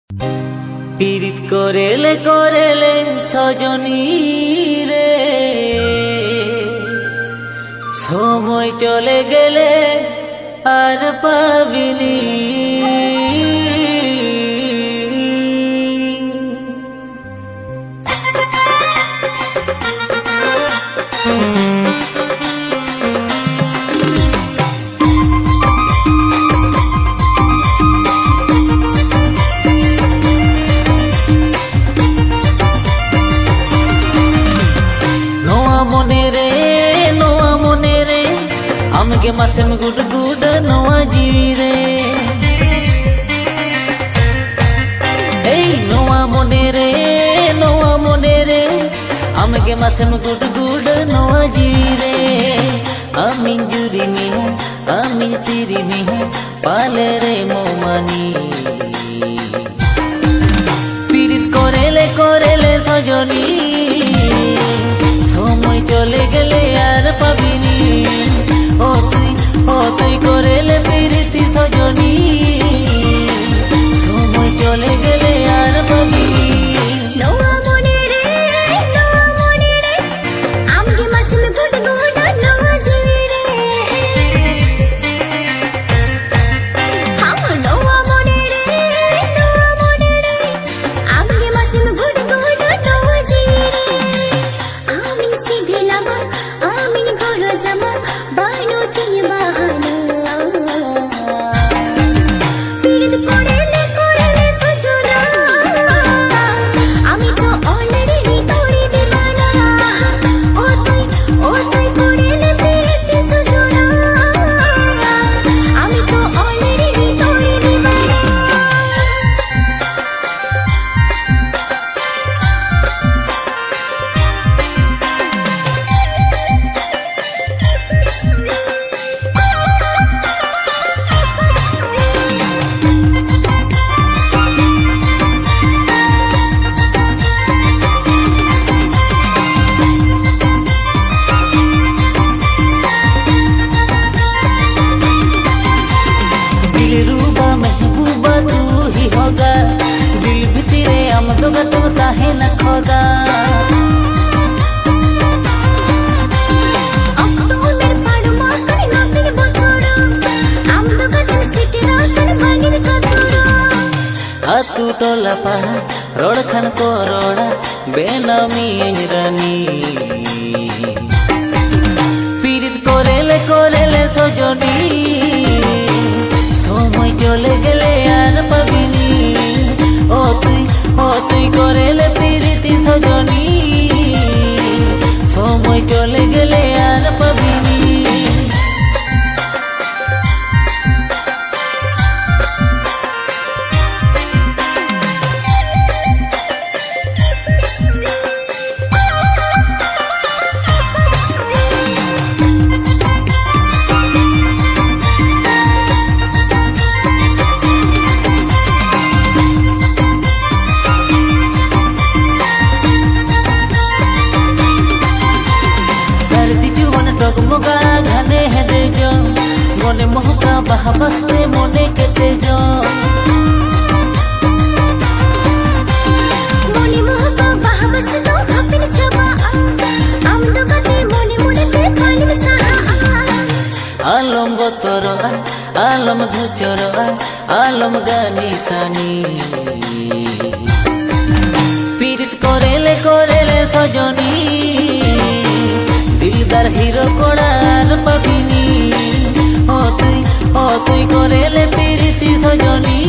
পীড়িত করেলে করেলে সজনী রে, সময় চলে গেলে আর পাবিনি। আমগে মাসেম গুড গুড নোয়া জিরে, এই নোয়া মনে রে আমগে মাসেম গুড গুড নোয়া জিরে। আমি জুরি নিহ আমি তিরি নিহ পালে রে মোমানি, পীড়িত করেলে করেলে সজনী, সময় চলে গেলে আর পাবিনি। ও তুই করেলে পীড়িতি সজনী, সময় চলে গেলে আর পাবিনি। दिल भितरे आम तो काहे न खोदा, तू टोला पाड़ा रोड खन को रोड़ा बेनामी रानी, पीड़ित करेले करेले सजनी, সময় চলে গেলে আর পাবিনি। ও তুই করেলে পীড়িতি সজনী, সময় চলে গেলে আর পাবিনি। डगमगा घने हेडे जो मने महका बहाबस्ते मने केटे जो, मने महका बहाबस्ते तो हापिन छबा आम तो कते मने मने ते खाली मसा आलम गोतरो आलम धुचरो आलम गानी सानी, पीड़ित करेले करेले सजनी, दिलदार हिरो कोड़ार पाबिनी। ও তুই করেলে পীড়িতি সজনী।